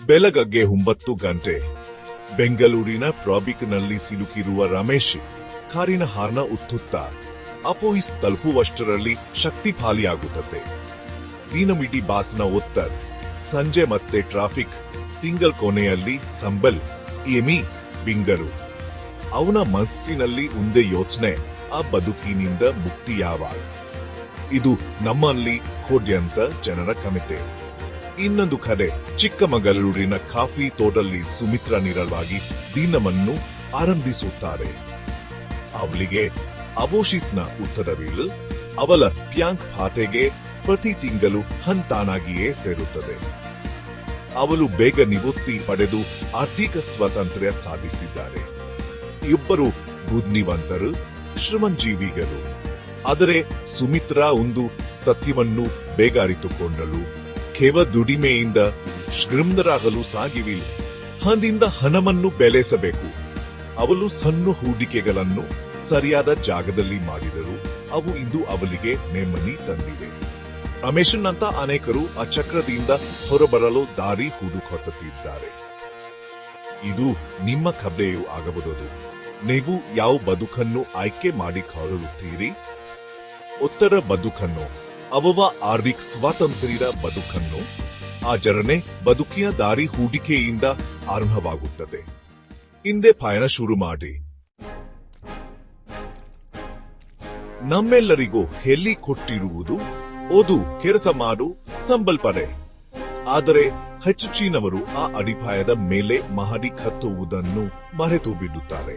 ಬೆಳಗ್ಗೆ 9 ಗಂಟೆ. ಬೆಂಗಳೂರಿನ ಟ್ರಾಫಿಕ್ನಲ್ಲಿ ಸಿಲುಕಿರುವ ರಮೇಶ್ ಕಾರಿನ ಹಾರ್ನ ಉತ್ತುತ್ತಾ ಆಫೀಸ್ ತಲುಪುವಷ್ಟರಲ್ಲಿ ಶಕ್ತಿ ಖಾಲಿಯಾಗುತ್ತದೆ. ದಿನಮಿಡಿ ಬಾಸ್ನ ಒತ್ತಡ, ಸಂಜೆ ಮತ್ತೆ ಟ್ರಾಫಿಕ್, ತಿಂಗಳ ಕೊನೆಯಲ್ಲಿ ಸಂಬಲ್, ಏಮಿ, ಬಿಂಗರು. ಅವನ ಮನಸ್ಸಿನಲ್ಲಿ ಒಂದೇ ಯೋಚನೆ, ಆ ಬದುಕಿನಿಂದ ಮುಕ್ತಿ ಯಾವಾಗ? ಇದು ನಮ್ಮಲ್ಲಿ ಕೋಟ್ಯಂತ ಜನರ ಕಮಿತೆ. ಇನ್ನೊಂದು ಕಡೆ ಚಿಕ್ಕಮಗಳೂರಿನ ಕಾಫಿ ತೋಟದಲ್ಲಿ ಸುಮಿತ್ರಾ ನಿರಳವಾಗಿ ದಿನವನ್ನು ಆರಂಭಿಸುತ್ತಾರೆ. ಅವಳಿಗೆ ಅಬೋಶಿಸ್ನ ಉತ್ತರವಿಲ್ಲ. ಅವಳ ಬ್ಯಾಂಕ್ ಖಾತೆಗೆ ಪ್ರತಿ ತಿಂಗಳು ಹಂತಾನಾಗಿಯೇ ಸೇರುತ್ತದೆ. ಅವಳು ಬೇಗ ನಿವೃತ್ತಿ ಪಡೆದು ಆರ್ಥಿಕ ಸ್ವಾತಂತ್ರ್ಯ ಸಾಧಿಸಿದ್ದಾರೆ. ಇಬ್ಬರು ಬುದ್ಧಿವಂತರು, ಶ್ರಮಜೀವಿಗಳು. ಆದರೆ ಸುಮಿತ್ರಾ ಒಂದು ಸತ್ಯವನ್ನು ಬೇಗ ಅರಿತುಕೊಂಡಳು. ಕೇವಲ ದುಡಿಮೆಯಿಂದ ಶ್ರೀಮಂತರಾಗಲು ಸಾಧ್ಯವಿಲ್ಲ. ಹಣದಿಂದ ಹಣವನ್ನು ಬೆಳೆಸಬೇಕು. ಅವಳು ಸಣ್ಣ ಹೂಡಿಕೆಗಳನ್ನು ಸರಿಯಾದ ಜಾಗದಲ್ಲಿ ಮಾಡಿದರು. ಅವು ಇಂದು ಅವಳಿಗೆ ನೆಮ್ಮದಿ ತಂದಿವೆ. ರಮೇಶನ್ನಂತ ಅನೇಕರು ಆ ಚಕ್ರದಿಂದ ಹೊರಬರಲು ದಾರಿ ಹುಡುಕುತ್ತಿದ್ದಾರೆ. ಇದು ನಿಮ್ಮ ಕಥೆಯೂ ಆಗಬಹುದು. ನೀವು ಯಾವ ಬದುಕನ್ನು ಆಯ್ಕೆ ಮಾಡಿಕೊಳ್ಳುತ್ತೀರಿ? ಉತ್ತರ ಬದುಕನ್ನು, ಅವವ ಆರ್ಥಿಕ ಸ್ವಾತಂತ್ರ್ಯದ ಬದುಕನ್ನು. ಆ ಜರ್ನಿ ಬದುಕಿನ ದಾರಿ ಹೂಡಿಕೆಯಿಂದ ಆರಂಭವಾಗುತ್ತದೆ. ಹಿಂದೆ ಪಯಣ ಶುರು ಮಾಡಿ. ನಮ್ಮೆಲ್ಲರಿಗೂ ಹೇಳಿಕೊಟ್ಟಿರುವುದು ಓದು, ಕೆಲಸ ಮಾಡು, ಸಂಬಲ್ಪಡೆ. ಆದರೆ ಹೆಚ್ಚಿನವರು ಆ ಅಡಿಪಾಯದ ಮೇಲೆ ಮಹಡಿ ಹತ್ತುವುದನ್ನು ಮರೆತು ಬಿಡುತ್ತಾರೆ.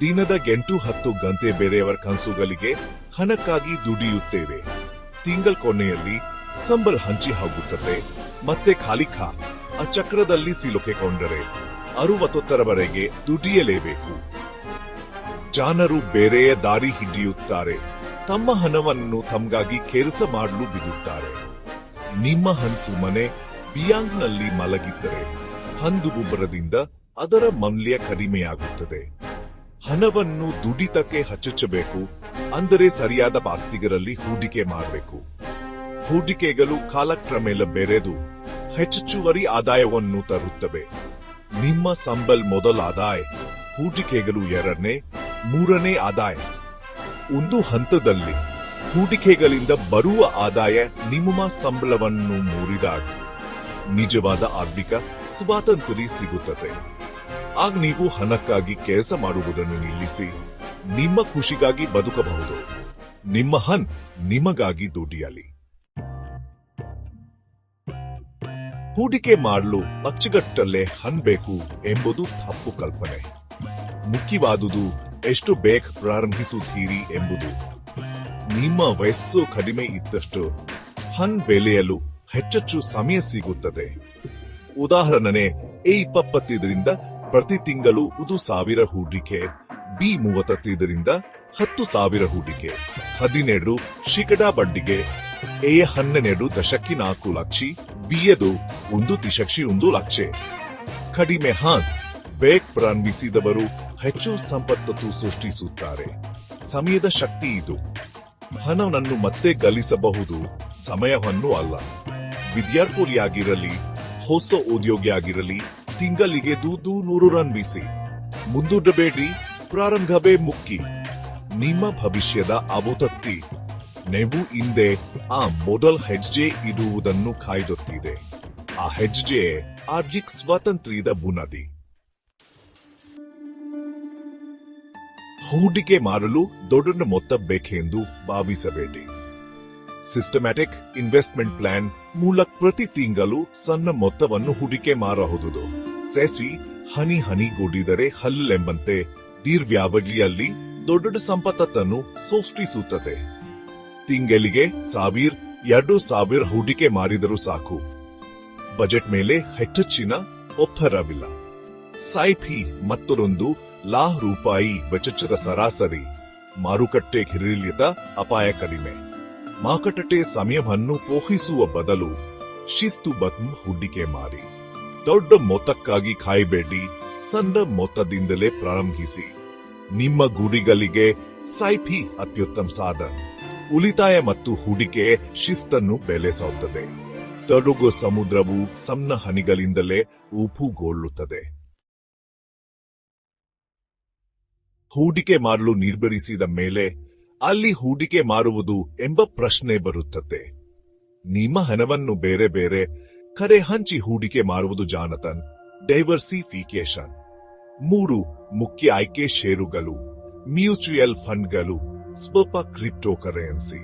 ದಿನದ 8-10 ಗಂಟೆ ಬೇರೆಯವರ ಕನಸುಗಳಿಗೆ ಹಣಕ್ಕಾಗಿ ದುಡಿಯುತ್ತೇವೆ. ತಿಂಗಳ ಕೊನೆಯಲ್ಲಿ ಸಂಬಳ ಹಂಚಿ ಹೋಗುತ್ತದೆ. ಮತ್ತೆ ಖಾಲಿ ಆ ಚಕ್ರದಲ್ಲಿ ಸಿಲುಕಿಕೊಂಡರೆ 60ರವರೆಗೆ ದುಡಿಯಲೇಬೇಕು. ಜನರು ಬೇರೆಯ ದಾರಿ ಹಿಡಿಯುತ್ತಾರೆ. ತಮ್ಮ ಹಣವನ್ನು ತಮಗಾಗಿ ಕೆಲಸ ಮಾಡಲು ಬಿಡುತ್ತಾರೆ. ನಿಮ್ಮ ಹಣ ಸುಮ್ಮನೆ ಬ್ಯಾಂಕ್ನಲ್ಲಿ ಮಲಗಿದ್ದರೆ ಹಣದುಬ್ಬರದಿಂದ ಅದರ ಮೌಲ್ಯ ಕಡಿಮೆಯಾಗುತ್ತದೆ. ಹಣವನ್ನು ದುಡಿತಕ್ಕೆ ಹಚ್ಚಬೇಕು. ಅಂದರೆ ಸರಿಯಾದ ಆಸ್ತಿಗಳಲ್ಲಿ ಹೂಡಿಕೆ ಮಾಡಬೇಕು. ಹೂಡಿಕೆಗಳು ಕಾಲಕ್ರಮೇಣ ಬೆರೆದು ಹೆಚ್ಚುವರಿ ಆದಾಯವನ್ನು ತರುತ್ತವೆ. ನಿಮ್ಮ ಸಂಬಳ ಮೊದಲ ಆದಾಯ, ಹೂಡಿಕೆಗಳು 2ನೇ, 3ನೇ ಆದಾಯ. ಒಂದು ಹಂತದಲ್ಲಿ ಹೂಡಿಕೆಗಳಿಂದ ಬರುವ ಆದಾಯ ನಿಮ್ಮ ಸಂಬಳವನ್ನು ಮುರಿದಾಗ ನಿಜವಾದ ಆರ್ಥಿಕ ಸ್ವಾತಂತ್ರ್ಯ ಸಿಗುತ್ತದೆ. ಆಗ ನೀವು ಹಣಕ್ಕಾಗಿ ಕೆಲಸ ಮಾಡುವುದನ್ನು ನಿಲ್ಲಿಸಿ ನಿಮ್ಮ ಖುಷಿಗಾಗಿ ಬದುಕಬಹುದು. ನಿಮ್ಮ ಹಣ ನಿಮಗಾಗಿ ದುಡಿಯಲಿ. ಹೂಡಿಕೆ ಮಾಡಲು ಅಚ್ಚುಕಟ್ಟಲ್ಲೇ ಹಣ ಬೇಕು ಎಂಬುದು ತಪ್ಪು ಕಲ್ಪನೆ. ಮುಖ್ಯವಾದುದು ಎಷ್ಟು ಬೇಗ ಪ್ರಾರಂಭಿಸುತ್ತೀರಿ ಎಂಬುದು. ನಿಮ್ಮ ವಯಸ್ಸು ಕಡಿಮೆ ಇದ್ದಷ್ಟು ಹಣ ಬೆಳೆಯಲು ಹೆಚ್ಚು ಸಮಯ ಸಿಗುತ್ತದೆ. ಉದಾಹರಣೆ, A25ರಿಂದ ಪ್ರತಿ ತಿಂಗಳು 1,000 ಹೂಡಿಕೆ, B35ರಿಂದ 10,000 ಹೂಡಿಕೆ, 17% ಬಡ್ಡಿಗೆ, A12.4 ಲಕ್ಷ, B1 1.1 ಲಕ್ಷ. ಕಡಿಮೆ ಹಣ ಬೇಗ ಪ್ರಾರಂಭಿಸಿದವರು ಹೆಚ್ಚು ಸಂಪತ್ತು ಸೃಷ್ಟಿಸುತ್ತಾರೆ. ಸಮಯದ ಶಕ್ತಿ ಇದು. ಹಣವನ್ನು ಮತ್ತೆ ಗಳಿಸಬಹುದು, ಸಮಯವನ್ನು ಅಲ್ಲ. ವಿದ್ಯಾರ್ಥಿಯಾಗಿರಲಿ, ಹೊಸ ಉದ್ಯೋಗಿಯಾಗಿರಲಿ, ತಿಂಗಳಿಗೆ 100 ರನ್ ಬೀಸಿ. ಮುಂದೂಡಬೇಡಿ, ಪ್ರಾರಂಭವೇ ಮುಖ್ಯ. ನಿಮ್ಮ ಭವಿಷ್ಯದ ಅವತತ್ತಿ. ನೀವು ಹಿಂದೆ ಆ ಮೊದಲ ಹೆಜ್ಜೆ ಇಡುವುದನ್ನು ಕಾಯ್ದುತ್ತಿದೆ. ಆ ಹೆಜ್ಜೆ ಆರ್ಥಿಕ ಸ್ವಾತಂತ್ರ್ಯದ ಬುನಾದಿ. ಹೂಡಿಕೆ ಮಾಡಲು ದೊಡ್ಡ ಮೊತ್ತ ಬೇಕೆಂದು ಭಾವಿಸಬೇಡಿ. ಸಿಸ್ಟಮ್ಯಾಟಿಕ್ ಇನ್ವೆಸ್ಟ್ಮೆಂಟ್ ಪ್ಲಾನ್ ಮೂಲಕ ಪ್ರತಿ ತಿಂಗಳು ಸಣ್ಣ ಮೊತ್ತವನ್ನು ಹೂಡಿಕೆ ಮಾಡಬಹುದು. ಸೇಸಿ ಹನಿ ಹನಿಗೂಡಿದರೆ ಹಲ್ಲೆಂಬಂತೆ ದೀರ್ಘಾವಧಿಯಲ್ಲಿ ದೊಡ್ಡ ಸಂಪತ್ತನ್ನು ಸೃಷ್ಟಿಸುತ್ತದೆ. ತಿಂಗಳಿಗೆ 1,000-2,000 ಹೂಡಿಕೆ ಮಾಡಿದರೂ ಸಾಕು. ಬಜೆಟ್ ಮೇಲೆ ಹೆಚ್ಚಿನ ಒತ್ತಡವಿಲ್ಲ. SIP ಮತ್ತೊಂದು ₹1,00,000 ವೆಚ್ಚದ ಸರಾಸರಿ. ಮಾರುಕಟ್ಟೆ ಕಿರಿಳಿತ ಅಪಾಯ ಕಡಿಮೆ. ಮಾರುಕಟ್ಟೆ ಸಮಯವನ್ನು ಪೋಷಿಸುವ ಬದಲು ಶಿಸ್ತುಬದ್ಧ ಹೂಡಿಕೆ ಮಾಡಿ. ದೊಡ್ಡ ಮೊತ್ತಕ್ಕಾಗಿ ಕಾಯಬೇಡಿ, ಸಣ್ಣ ಮೊತ್ತದಿಂದಲೇ ಪ್ರಾರಂಭಿಸಿ. ನಿಮ್ಮ ಗುರಿಗಳಿಗೆ SIP ಅತ್ಯುತ್ತಮ ಸಾಧನ. ಉಳಿತಾಯ ಮತ್ತು ಹೂಡಿಕೆ ಶಿಸ್ತನ್ನು ಬೆಳೆಸುತ್ತದೆ. ತರುಗು ಸಮುದ್ರವು ಸಣ್ಣ ಹನಿಗಳಿಂದಲೇ ಉಪ್ಪುಗೊಳ್ಳುತ್ತದೆ. ಹೂಡಿಕೆ ಮಾಡಲು ನಿರ್ಧರಿಸಿದ ಮೇಲೆ ಅಲ್ಲಿ ಹೂಡಿಕೆ ಮಾಡುವುದು ಎಂಬ ಪ್ರಶ್ನೆ ಬರುತ್ತದೆ. ನಿಮ್ಮ ಹಣವನ್ನು ಬೇರೆ ಬೇರೆ ಕಡೆ ಹಂಚಿ ಹೂಡಿಕೆ ಮಾಡುವುದು ಜಾನತನ್ ಡೈವರ್ಸಿಫಿಕೇಶನ್. 3 ಮುಖ್ಯ ಆಯ್ಕೆ ಷೇರುಗಳು, ಮ್ಯೂಚುಯಲ್ ಫಂಡ್ಗಳು, ಸ್ವಲ್ಪ ಕ್ರಿಪ್ಟೋಕರೆನ್ಸಿ.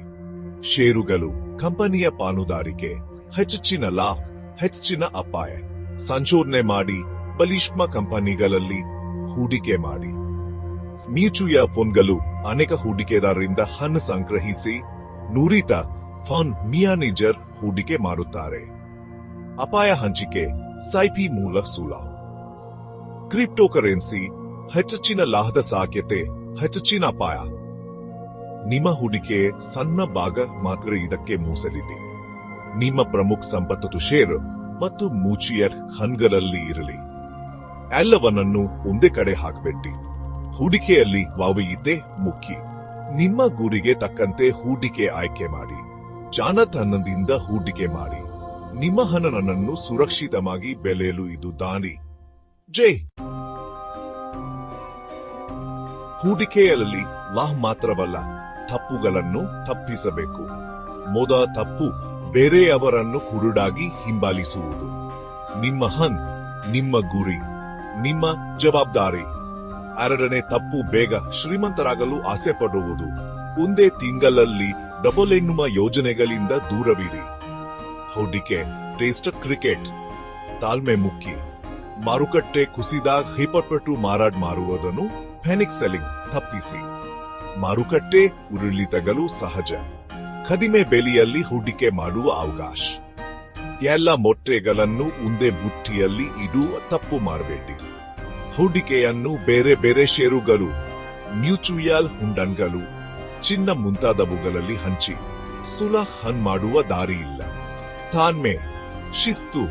ಷೇರುಗಳು ಕಂಪನಿಯ ಪಾಲುದಾರಿಕೆ, ಹೆಚ್ಚಿನ ಲಾಭ, ಹೆಚ್ಚಿನ ಅಪಾಯ. ಸಂಶೋಧನೆ ಮಾಡಿ ಬಲಿಷ್ಠ ಕಂಪನಿಗಳಲ್ಲಿ ಹೂಡಿಕೆ ಮಾಡಿ. ಮ್ಯೂಚುಯಲ್ ಫಂಡ್ಗಳು ಅನೇಕ ಹೂಡಿಕೆದಾರರಿಂದ ಹಣ ಸಂಗ್ರಹಿಸಿ ನುರಿತ ಫಂಡ್ ಮ್ಯಾನೇಜರ್ ಹೂಡಿಕೆ ಮಾಡುತ್ತಾರೆ. ಅಪಾಯ ಹಂಚಿಕೆ ಸೈಪಿ ಮೂಲ ಸುಲ. ಕ್ರಿಪ್ಟೋಕರೆನ್ಸಿ ಹೆಚ್ಚಿನ ಲಾಭದ ಸಾಧ್ಯತೆ, ಹೆಚ್ಚಿನ ಅಪಾಯ. ನಿಮ್ಮ ಹೂಡಿಕೆ ಸಣ್ಣ ಭಾಗ ಮಾತ್ರ ಇದಕ್ಕೆ ಮೀಸಲಿಡಿ. ನಿಮ್ಮ ಪ್ರಮುಖ ಸಂಪತ್ತು ಷೇರು ಮತ್ತು ಮ್ಯೂಚುಯಲ್ ಫಂಡ್ಗಳಲ್ಲಿ ಇರಲಿ. ಎಲ್ಲವನ್ನೂ ಒಂದೇ ಕಡೆ ಹಾಕಬೇಡಿ. ಹೂಡಿಕೆಯಲ್ಲಿ ವಾವಯಿತೆ ಮುಖ್ಯ. ನಿಮ್ಮ ಗುರಿಗೆ ತಕ್ಕಂತೆ ಹೂಡಿಕೆ ಆಯ್ಕೆ ಮಾಡಿ. ಜಾಣತನದಿಂದ ಹೂಡಿಕೆ ಮಾಡಿ. ನಿಮ್ಮ ಹಣವನ್ನು ಸುರಕ್ಷಿತವಾಗಿ ಬೆಳೆಯಲು ಇದು ದಾರಿ. ಜೈ. ಹೂಡಿಕೆಯಲ್ಲಿ ಲಾಭ ಮಾತ್ರವಲ್ಲ, ತಪ್ಪುಗಳನ್ನು ತಪ್ಪಿಸಬೇಕು. ಮೊದಲ ತಪ್ಪು ಬೇರೆಯವರನ್ನು ಕುರುಡಾಗಿ ಹಿಂಬಾಲಿಸುವುದು. ನಿಮ್ಮ ಹಣ, ನಿಮ್ಮ ಗುರಿ, ನಿಮ್ಮ ಜವಾಬ್ದಾರಿ. 2ನೇ ತಪ್ಪು ಬೇಗ ಶ್ರೀಮಂತರಾಗಲು ಆಸೆ ಪಡುವುದು. ಒಂದೇ ತಿಂಗಳಲ್ಲಿ ಡಬಲ್ ಎನ್ನುವ ಯೋಜನೆಗಳಿಂದ ದೂರವಿರಿ. ಹೂಡಿಕೆ ಟೇಸ್ಟ್ ಕ್ರಿಕೆಟ್. ತಾಳ್ಮೆ ಮುಖ್ಯ. ಮಾರುಕಟ್ಟೆ ಕುಸಿದಾಗ ಹಿಪಪಟ್ಟು ಮಾರಾಟ ಮಾಡುವುದನ್ನು ಪ್ಯಾನಿಕ್ ಸೆಲ್ಲಿಂಗ್ ತಪ್ಪಿಸಿ. ಮಾರುಕಟ್ಟೆ ಉರುಳಿತಗಳು ಸಹಜ. ಕಡಿಮೆ ಬೆಲೆಯಲ್ಲಿ ಹೂಡಿಕೆ ಮಾಡುವ ಅವಕಾಶ. ಎಲ್ಲ ಮೊಟ್ಟೆಗಳನ್ನು ಒಂದೇ ಬುಟ್ಟಿಯಲ್ಲಿ ಇಡುವ ತಪ್ಪು ಮಾಡಬೇಡಿ. ಹೂಡಿಕೆಯನ್ನು ಬೇರೆ ಬೇರೆ ಷೇರುಗಳು, ಮ್ಯೂಚುಯಲ್ ಫಂಡ್ಗಳು, ಚಿನ್ನ ಮುಂತಾದವುಗಳಲ್ಲಿ ಹಂಚಿ ಸುಲಭ ಮಾಡುವ ದಾರಿ ಇಲ್ಲ. ತಾಳ್ಮೆ, ಶಿಸ್ತು,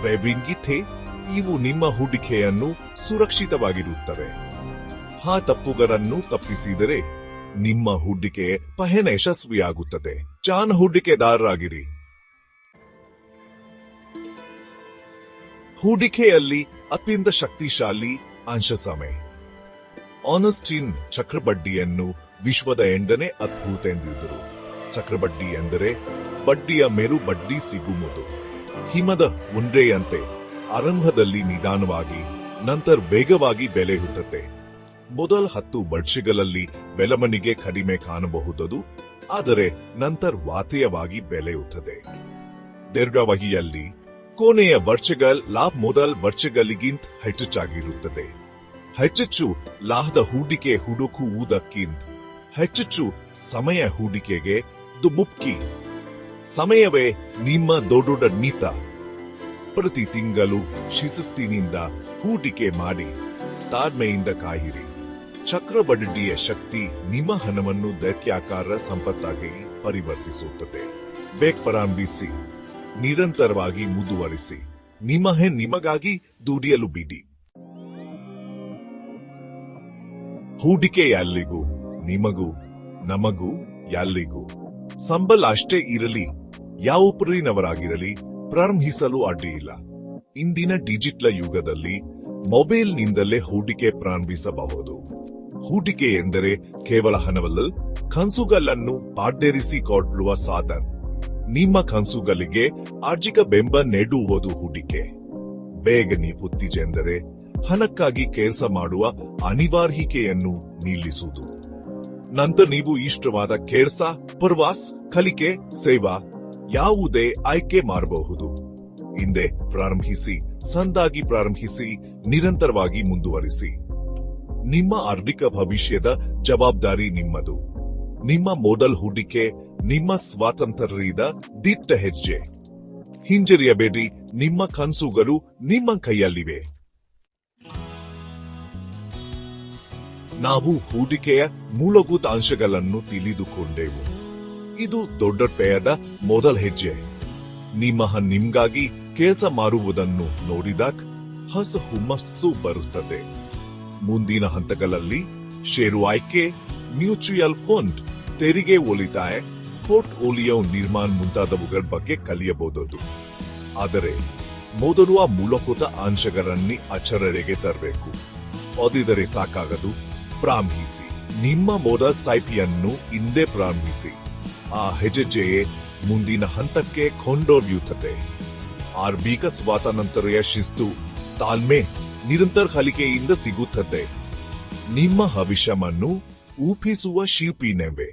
ವೈವಿಧ್ಯತೆ ಇವು ನಿಮ್ಮ ಹೂಡಿಕೆಯನ್ನು ಸುರಕ್ಷಿತವಾಗಿರುತ್ತವೆ. ಆ ತಪ್ಪುಗಳನ್ನು ತಪ್ಪಿಸಿದರೆ ನಿಮ್ಮ ಹೂಡಿಕೆ ಪಯಣ ಯಶಸ್ವಿಯಾಗುತ್ತದೆ. ಜಾಣ ಹೂಡಿಕೆದಾರರಾಗಿರಿ. ಹೂಡಿಕೆಯಲ್ಲಿ ಅತ್ಯಂತ ಶಕ್ತಿಶಾಲಿ ಅಂಶ ಸಮಯ. ಆನಸ್ಟೀನ್ ಚಕ್ರಬಡ್ಡಿಯನ್ನು ವಿಶ್ವದ 8ನೇ ಅದ್ಭುತ ಎಂದಿದ್ದರು. ಚಕ್ರಬಡ್ಡಿ ಎಂದರೆ ಬಡ್ಡಿಯ ಮೇಲು ಬಡ್ಡಿ ಸಿಗುವುದು. ಹಿಮದ ಉಂಡೆಯಂತೆ ಆರಂಭದಲ್ಲಿ ನಿಧಾನವಾಗಿ, ನಂತರ ವೇಗವಾಗಿ ಬೆಳೆಯುತ್ತದೆ. ಮೊದಲ 10 ವರ್ಷಗಳಲ್ಲಿ ಬೆಳವಣಿಗೆ ಕಡಿಮೆ ಕಾಣಬಹುದು, ಆದರೆ ನಂತರ ವಾತೆಯವಾಗಿ ಬೆಳೆಯುತ್ತದೆ. ದೀರ್ಘಾವಧಿಯಲ್ಲಿ ಕೊನೆಯ ವರ್ಷಗಳ ಲಾಭ ಮೊದಲ ವರ್ಷಗಳಿಗಿಂತ ಹೆಚ್ಚಾಗಿರುತ್ತದೆ. ಹೆಚ್ಚು ಲಾಭದ ಹೂಡಿಕೆ ಹುಡುಕುವುದಕ್ಕಿಂತ ಹೆಚ್ಚು ಸಮಯ ಹೂಡಿಕೆಗೆ ಮುಖ್ಯ. ಸಮಯವೇ ನಿಮ್ಮ ದೊಡ್ಡ ಮಿತ. ಪ್ರತಿ ತಿಂಗಳು ಶಿಸ್ತಿನಿಂದ ಹೂಡಿಕೆ ಮಾಡಿ, ತಾಳ್ಮೆಯಿಂದ ಕಾಯಿರಿ. ಚಕ್ರಬಡ್ಡಿಯ ಶಕ್ತಿ ನಿಮ್ಮ ಹಣವನ್ನು ದೈತ್ಯಾಕಾರ ಸಂಪತ್ತಾಗಿ ಪರಿವರ್ತಿಸುತ್ತದೆ. ಬೇಗ ಪ್ರಾರಂಭಿಸಿ, ನಿರಂತರವಾಗಿ ಮುಂದುವರಿಸಿ. ನಿಮ್ಮ ನಿಮಗಾಗಿ ದುಡಿಯಲು ಬಿಡಿ. ಹೂಡಿಕೆ ಎಲ್ಲಿಗೂ, ನಿಮಗೂ ನಮಗೂ ಎಲ್ಲಿಗೂ. ಸಂಬಳ ಅಷ್ಟೇ ಇರಲಿ, ಯಾವ ಊರಿನವರಾಗಿರಲಿ ಪ್ರಾರಂಭಿಸಲು ಅಡ್ಡಿಯಿಲ್ಲ. ಇಂದಿನ ಡಿಜಿಟಲ್ ಯುಗದಲ್ಲಿ ಮೊಬೈಲ್ನಿಂದಲೇ ಹೂಡಿಕೆ ಪ್ರಾರಂಭಿಸಬಹುದು. ಹೂಡಿಕೆ ಎಂದರೆ ಕೇವಲ ಹಣವಲ್ಲ, ಕನಸುಗಳನ್ನು ಪಾಡೇರಿಸಿಕೊಳ್ಳುವ ಸಾಧನ. ನಿಮ್ಮ ಕನಸುಗಳಿಗೆ ಆರ್ಥಿಕ ಬೆಂಬಲ ನೀಡುವುದು ಹೂಡಿಕೆ. ಬೇಗನೆ ಉತ್ತೇಜೆಂದರೆ ಹಣಕ್ಕಾಗಿ ಕೆಲಸ ಮಾಡುವ ಅನಿವಾರ್ಯತೆಯನ್ನು ನಿಲ್ಲಿಸುವುದು. ನಂತರ ನೀವು ಇಷ್ಟವಾದ ಕೆಲಸ, ಪ್ರವಾಸ, ಕಲಿಕೆ, ಸೇವಾ ಯಾವುದೇ ಆಯ್ಕೆ ಮಾಡಬಹುದು. ಹಿಂದೆ ಪ್ರಾರಂಭಿಸಿ, ಸಣ್ಣದಾಗಿ ಪ್ರಾರಂಭಿಸಿ, ನಿರಂತರವಾಗಿ ಮುಂದುವರಿಸಿ. ನಿಮ್ಮ ಆರ್ಥಿಕ ಭವಿಷ್ಯದ ಜವಾಬ್ದಾರಿ ನಿಮ್ಮದು. ನಿಮ್ಮ ಮೊದಲ ಹೂಡಿಕೆ ನಿಮ್ಮ ಸ್ವಾತಂತ್ರ್ಯದ ದಿಟ್ಟ ಹೆಜ್ಜೆ. ಹಿಂಜರಿಯಬೇಡಿ, ನಿಮ್ಮ ಕನಸುಗಳು ನಿಮ್ಮ ಕೈಯಲ್ಲಿವೆ. ನಾವು ಹೂಡಿಕೆಯ ಮೂಲಭೂತ ಅಂಶಗಳನ್ನು ತಿಳಿದುಕೊಂಡೆವು. ಇದು ದೊಡ್ಡ ಪಯಣದ ಮೊದಲ ಹೆಜ್ಜೆ. ನಿಮ್ಗಾಗಿ ಕೆಲಸ ಮಾಡುವುದನ್ನು ನೋಡಿದಾಗ ಹೊಸ ಹುಮ್ಮಸ್ಸು ಬರುತ್ತದೆ. ಮುಂದಿನ ಹಂತಗಳಲ್ಲಿ ಷೇರು ಆಯ್ಕೆ, ಮ್ಯೂಚುಯಲ್ ಫಂಡ್, ತೆರಿಗೆ ಉಳಿತಾಯ, ಪೋರ್ಟ್ಫೋಲಿಯೋ ನಿರ್ಮಾಣ ಮುಂತಾದವುಗಳ ಬಗ್ಗೆ ಕಲಿಯಬಹುದು. ಆದರೆ ಮೊದಲು ಆ ಮೂಲಭೂತ ಅಂಶಗಳನ್ನೇ ಆಚರಣೆಗೆ ತರಬೇಕು. ಓದಿದರೆ ಸಾಕಾಗದು, ಪ್ರಾರಂಭಿಸಿ. ನಿಮ್ಮ ಮೊದಲ ಸೈಪಿಯನ್ನು ಹಿಂದೆ ಪ್ರಾರಂಭಿಸಿ. ಆ ಹೆಜ್ಜೆಯೇ ಮುಂದಿನ ಹಂತಕ್ಕೆ ಕೊಂಡೊಯ್ಯುತ್ತದೆ. ಆರ್ಭಿಕ ಸ್ವಾತಂತ್ರ್ಯ ಶಿಸ್ತು, ತಾಳ್ಮೆ, ನಿರಂತರ ಕಲಿಕೆಯಿಂದ ಸಿಗುತ್ತದೆ. ನಿಮ್ಮ ಭವಿಷ್ಯವನ್ನು ರೂಪಿಸುವ ಶಿಲ್ಪಿ ನೀವೇ.